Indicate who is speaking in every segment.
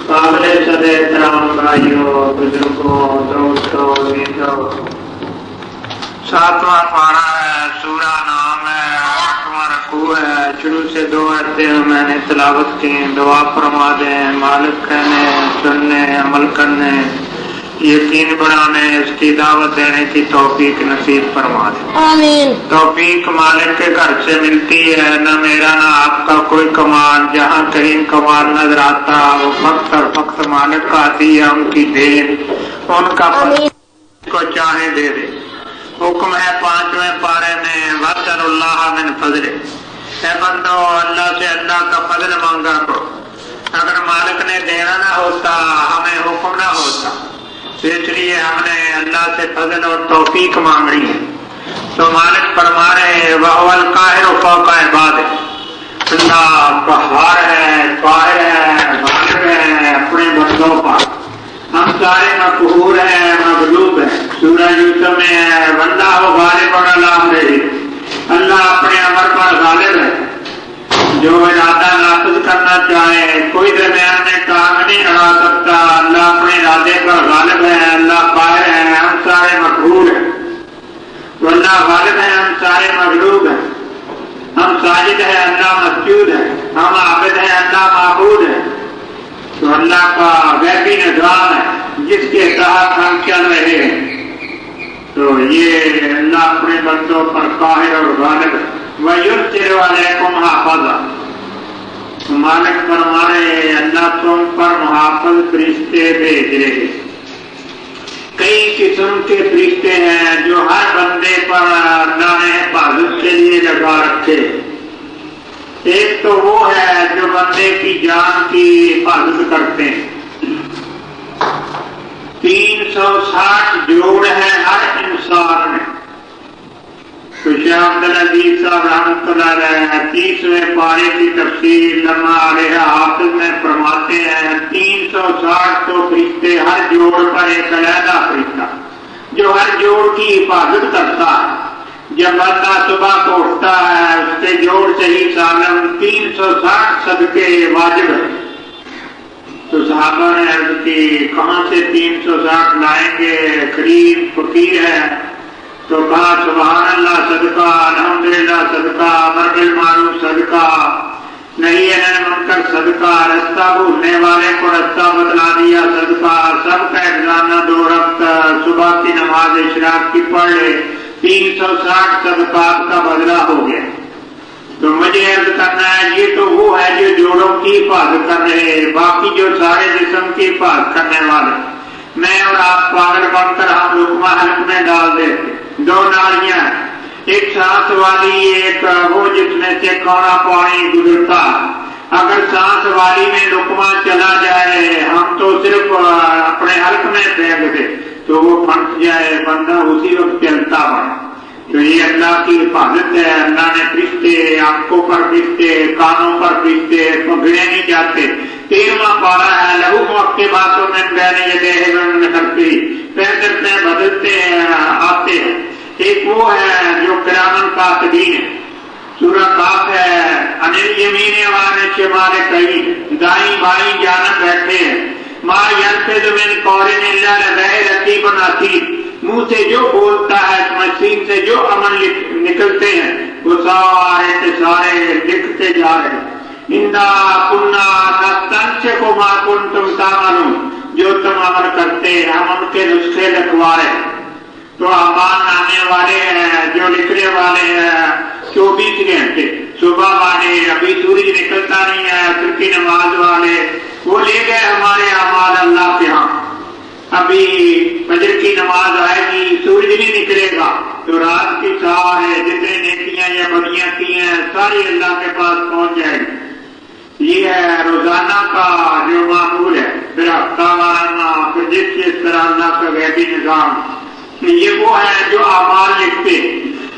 Speaker 1: قابل صد احترام بھائیوں، بزرگوں، دوستوں، عزیزوں، 7واں پارہ ہے، سورہ نام ہے، 8واں رکوع ہے۔ شروع سے 2 آیتیں میں نے تلاوت کی، دعا فرما دیں مالک کہنے، سننے، عمل کرنے، یقین بڑھانے، اس کی دعوت دینے کی توفیق نصیب فرما دیں
Speaker 2: آمین۔
Speaker 1: توفیق مالک کے گھر سے ملتی ہے، نہ میرا نہ آپ کا کوئی کمال، جہاں کہیں کمال نظر آتا وہ وقت اور وقت مالک کا آتی ہے، ان کی دین ان کا کو چاہے دے دے۔ حکم ہے 5ویں پارے میں وَاسْأَلُ اللَّهَ مِنْ فَضْلِهِ، اے بندو اللہ سے اللہ کا فضل مانگا کرو۔ اگر مالک نے دینا نہ ہوتا، ہمیں حکم نہ ہوتا، اس لیے ہم نے اللہ سے فضل اور توفیق مانگنی ہے۔ تو مالک فرما رہے ہیں وَهُوَ الْقَاهِرُ فَوْقَ عِبَادِهِ، اللہ قہار ہے، قاہر ہے، غالب ہے اپنے بندوں پر۔ ہم سارے مقہور ہیں، مغلوب ہیں۔ سورہ یوسف میں ہے بندہ وہ غالب اور علی، اللہ اپنے امر پر غالب ہے، جو ارادہ نافذ کرنا چاہے کوئی درمیان میں کام نہیں اڑا سکتا۔ اللہ اپنے ارادے پر غالب ہے، اللہ قاہر ہے، ہم سارے مقہور ہیں۔ تو اللہ غالب ہے، ہم سارے مغلوب ہیں۔ ہم ساجد ہے، اللہ مسجود ہے، ہم عابد ہے، اللہ معبود ہے۔ تو اللہ کا غیبی نظام ہے جس کے تحت ہم چل رہے ہیں۔ تو یہ اللہ اپنے بندوں پر قاہر اور غالب ہے۔ وَيُرْسِلُ عَلَيْكُمْ حَافِظًا، مالک فرما رہے ہیں اللہ تم پر محافظ فرشتے بھیج رہے ہیں۔ کئی قسم کے فرشتے ہیں جو ہر بندے پر اللہ نے حفاظت کے لیے لگا رکھے۔ ایک تو وہ ہے جو بندے کی جان کی حفاظت کرتے ہیں۔ 360 جوڑ ہیں ہر انسان میں۔ تو شیخ عبدالعزیز صاحب رحمۃ اللہ علیہ 30ویں پارے کی تفسیر لما علیہ حافظ میں فرماتے ہیں 360 تو فرشتے، ہر جوڑ پر ایک علیحدہ فرشتہ جو ہر جوڑ کی حفاظت کرتا ہے۔ جب بندہ صبح کو اٹھتا ہے اس کے جوڑ صحیح سالم 360 صدقے واجب ہے۔ تو صحابہ نے عرض کی کہاں سے 360 لائیں گے، غریب فقیر ہے؟ تو کہا سبحان اللہ صدقہ، الحمدللہ صدقہ، امر بالمعروف صدقہ، نہی عن المنکر صدقہ، رستہ بھولنے والے کو رستہ بتلا دیا صدقہ، سب کا روزانہ 2 رکعت صبح کی نماز اشراق کی پڑھ لے، 360 صدقات کا بدلہ ہو گیا۔ تو مجھے عرض کرنا ہے یہ تو وہ ہے جو جوڑوں کی حفاظت کر رہے ہیں، باقی جو سارے جسم کی حفاظت کرنے والے میں اور آپ پاگل بن کر ہم لقمہ حلق میں ڈال دیتے۔ 2 نالیاں ہیں، ایک سانس والی، ایک وہ جس میں سے کوڑا پانی گزرتا۔ اگر سانس والی میں لقمہ چلا جائے ہم تو صرف اپنے حلق میں پھینک دے تو وہ پھنس جائے، بندہ اسی وقت چلتا پڑا۔ تو یہ اللہ کی حفاظت ہے۔ اللہ نے فرشتے، آنکھوں پر فرشتے، کانوں پر فرشتے، پکڑے نہیں جاتے۔ 13واں پارہ ہے لہو معقبات من بین یدیہ ومن خلفہ، پہلے بدلتے آتے ہیں۔ ایک وہ ہے جو کرامن کاتبین ہے، سورہ کاف ہے، عن الیمین وعن الشمال قعید، دائیں بائیں جانب بیٹھے ہیں۔ ما یلفظ من قول الا لدیہ رقیب عتید، منہ سے جو بولتا ہے، مشین سے جو عمل نکلتے ہیں وہ سارے کے سارے لکھتے جا رہے ہیں۔ انا کنا نستنسخ ما کنتم تعملون، جو تم عمل کرتے ہیں ہم ان کے نسخے لکھوا رہے ہیں۔ تو اعمال نامے والے ہیں، جو لکھنے والے ہیں 24 گھنٹے، صبح والے ابھی سورج نکلتا نہیں ہے، عصر کی نماز والے وہ لے گئے ہمارے اعمال اللہ کے ہاں۔ ابھی فجر کی نماز آئے گی، سورج نہیں نکلے گا تو رات کی سارے جتنے نیکیاں یا بدیاں کی ہیں ساری اللہ کے پاس پہنچ جائے گی۔ یہ ہے روزانہ کا جو معمول ہے، پھر ہفتہ وارانہ، پھر جس طرح اللہ کا غیبی نظام۔ یہ وہ ہے جو اعمال لکھتے،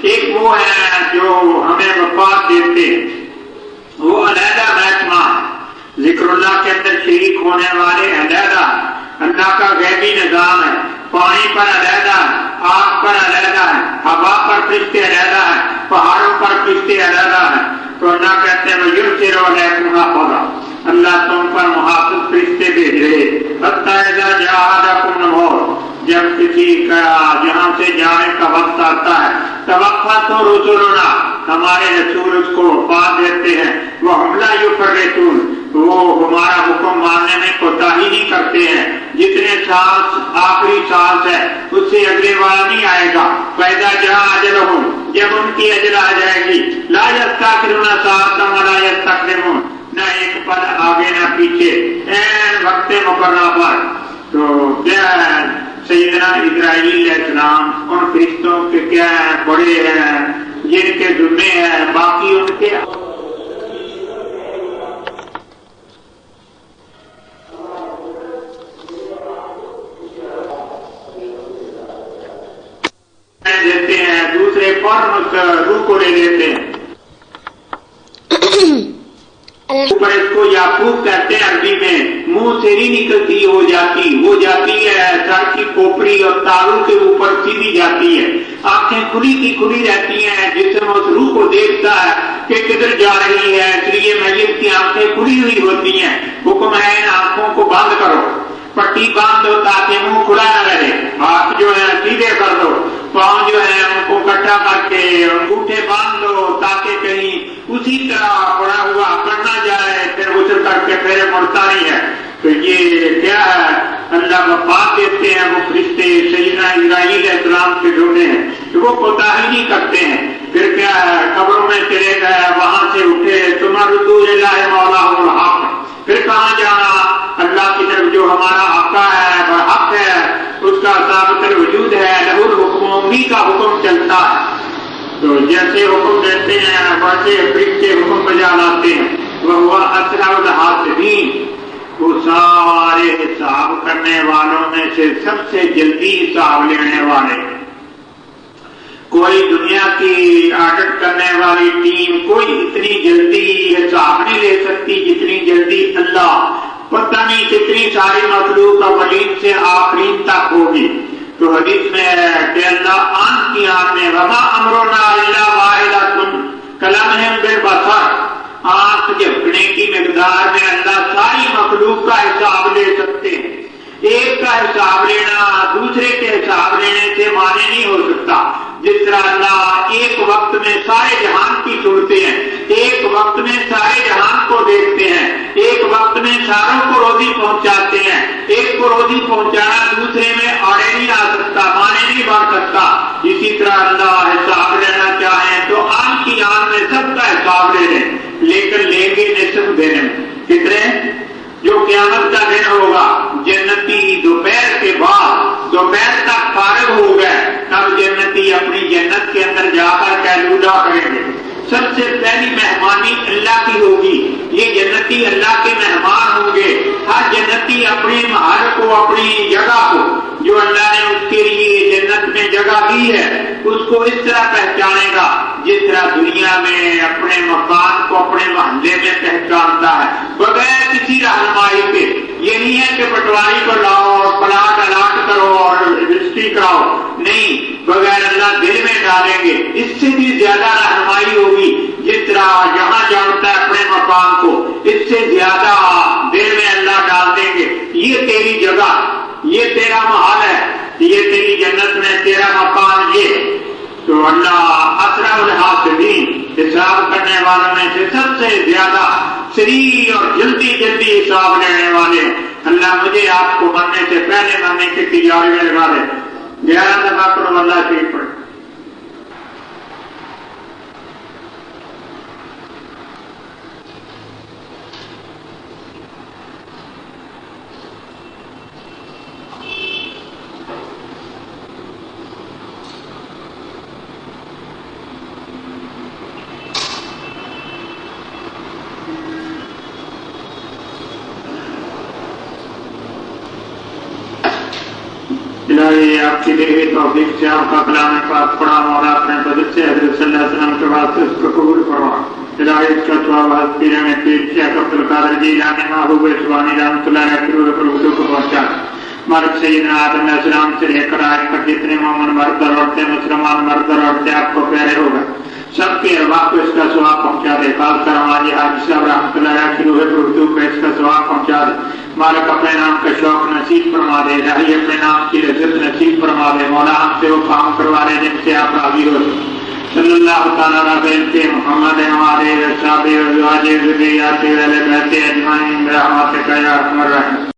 Speaker 1: ایک وہ ہے جو ہمیں وفات دیتے، وہ علیحدہ محکمہ ذکر اللہ کے اندر شریک ہونے والے علیحدہ، اللہ کا غیبی نظام ہے۔ پانی پر علیحدہ ہے، آگ پر علیحدہ ہے، ہوا پر فرشتے علیحدہ ہے، پہاڑوں پر فرشتے علیحدہ ہے، تو اللہ کہتے ہیں وَيُرْسِلُ عَلَيْكُمْ حَافِظًا، اللہ تم پر محافظ فرشتے بھیج رہے حَتَّىٰ إِذَا جَاءَ أَحَدَكُمُ الْمَوْتُ، جب کسی کا جہاں سے جانے کا وقت آتا ہے توفت رسولنا، ہمارے رسول اس کو وفات دیتے ہیں، وَهُمْ لَا يُفَرِّطُونَ، وہ ہمارا حکم ماننے میں کوتاہی نہیں کرتے ہیں، جتنے سانس آخری سانس ہے اس سے اگلے والا نہیں آئے گا، فَإِذَا جَاءَ أَجَلُهُمْ، جب ان کی اجل آ جائے گی، لَا يَسْتَأْخِرُونَ سَاعَةً وَلَا يَسْتَقْدِمُونَ، نہ ایک پل آگے نہ پیچھے، این وقت مقررہ پر۔ تو کیا سیدنا اسرائیل علیہ السلام ان فرشتوں کے کیا بڑے ہیں جن کے ذمے ہیں، باقی ان کے دیتے ہیں، دوسرے فوراً روح کو لے لیتے ہیں۔ اوپر اس کو یعقوب کہتے ہیں عربی میں، منہ سے نہیں نکلتی ہو جاتی، وہ جاتی ہے سر کی کھوپڑی اور تالو کے اوپر سیدھی جاتی ہے، آنکھیں کھلی کی کھلی رہتی ہیں، جسم اس روح کو دیکھتا ہے کہ کدھر جا رہی ہے، اس لیے میت کی آنکھیں کھلی ہوئی ہوتی ہیں، حکم ہے ان آنکھوں کو بند کرو، پٹی باندھ دو تاکہ منہ کھلا نہ رہے، ہاتھ جو ہے سیدھے کر دو، پاؤں جو ہے ان کو کٹھا کر کے انگوٹھے باندھ دو تاکہ کہیں اسی طرح پڑا ہوا پڑ نہ جائے، پھر غسل کر کے پھر مڑتا نہیں ہے۔ تو یہ کیا ہے، اللہ وفات دیتے ہیں وہ فرشتے سیدنا اسرائیل علیہ السلام کے ڈھونڈے ہیں کہ وہ کوتاہی نہیں کرتے ہیں، پھر کیا ہے قبروں میں چلے گئے، وہاں سے اٹھے، ثم ردوا الی مولاہم الحق، پھر کہاں جانا، اللہ کی طرف جو ہمارا آقا ہے برحق ہے، اس کا ثابت الوجود ہے، لہ الحکم، انہی کا حکم چلتا ہے۔ تو جیسے حکم دیتے ہیں ویسے فرشتے حکم بجا لاتے ہیں، وہ اسرع الحاسبین، وہ سارے حساب کرنے والوں میں سے سب سے جلدی حساب لینے والے۔ کوئی دنیا کی آڈٹ کرنے والی ٹیم کوئی اتنی جلدی حساب نہیں لے سکتی جتنی جلدی اللہ، پتہ نہیں کتنی ساری مخلوق اولین سے آخرین تک ہوگی۔ تو حدیث میں ہے کہ اللہ آن کی آن میں وما امرنا الا واحدۃ کلمح بالبصر، آنکھ جھپکنے کی مقدار میں اللہ ساری مخلوق کا حساب لے سکتے ہیں۔ ایک کا حساب لینا دوسرے کے حساب لینے سے مانے نہیں ہو سکتا۔ جس طرح اللہ ایک وقت میں سارے جہان کی سنتے ہیں، ایک وقت میں سارے جہان کو دیکھتے ہیں، ایک وقت میں ساروں کو روزی پہنچاتے ہیں، ایک کو روزی پہنچانا دوسرے میں آڑے نہیں آ سکتا، مانے نہیں بڑھ سکتا۔ اسی طرح اللہ حساب لینا چاہیں تو آن کی آن میں سب کا حساب لے لیں، لیکن لیں گے نصف دینے میں کتنے؟ جو قیامت کا دن ہوگا، جنتی دوپہر کے بعد دوپہر تک فارغ ہو گئے، تب جنتی اپنی جنت کے اندر جا کر قیلولہ کریں گے۔ سب سے پہلی مہمانی اللہ کی ہوگی، یہ جنتی اللہ کے مہمان ہوں گے۔ ہر جنتی اپنے محل کو، اپنی جگہ کو جو اللہ نے اس کے لیے جنت میں جگہ دی ہے اس کو اس طرح پہچانے گا جس طرح دنیا میں اپنے مکان کو اپنے محلے میں پہچانتا ہے، بغیر کسی رہنمائی کے۔ یہ نہیں ہے کہ پٹواری کو لاؤ اور پلاٹ الاٹ کرو اور رجسٹری کراؤ، نہیں، بغیر اللہ دل میں ڈالیں گے، اس سے بھی زیادہ رہنمائی ہوگی۔ جس طرح یہاں جانتا ہے اپنے مکان کو، اس سے زیادہ دل میں اللہ ڈال دیں گے، یہ تیری جگہ، یہ تیرا محل ہے، یہ تیری جنت میں تیرا مکان یہ۔ تو اللہ اسرع الحاسبین، حساب کرنے والوں میں سے سب سے زیادہ سریع اور جلدی جلدی حساب لینے والے۔ اللہ مجھے آپ کو مرنے سے پہلے مرنے کی تیاری میں لگا دے۔ 11 دفعہ کرو اللہ شریف پڑھ۔ الہی آپ کی دی ہوئی توفیق سے آپ کا کلام پاک پڑھا اور اپنے بدل سے حضرت صلی اللہ علیہ وسلم کے واسطے اس کو قبول فرما۔ الہی اس کا ثواب حضرت پیر نے پیر شیخ عبد القادر جیلانی محبوب سبحانی رحمۃ اللہ علیہ کے روح کو پہنچا۔ مالک سیدنا آدم علیہ السلام سے لے کر آج تک جتنے مومن مرد اور عورتیں، مسلمان مرد اور عورتیں آپ کو پیارے ہو گئے، سب کے ارباب کو اس کا ثواب پہنچا دے. خاص کر ہماری حاجی صاحب رحمۃ اللہ علیہ کی روح پرتو پہ اس کا ثواب پہنچا دے. مالک اپنے نام کا شوق نصیب فرما دے. الہی اپنے نام کی لذت نصیب فرما دے. مولا ہم سے وہ کام کروا دے جن سے آپ راضی ہو. صلی اللہ تعالیٰ علیہ محمد ہمارے صحابہ و ازواج ذریات و اہل بیت اجمعین برحمتک یا ارحم الراحمین.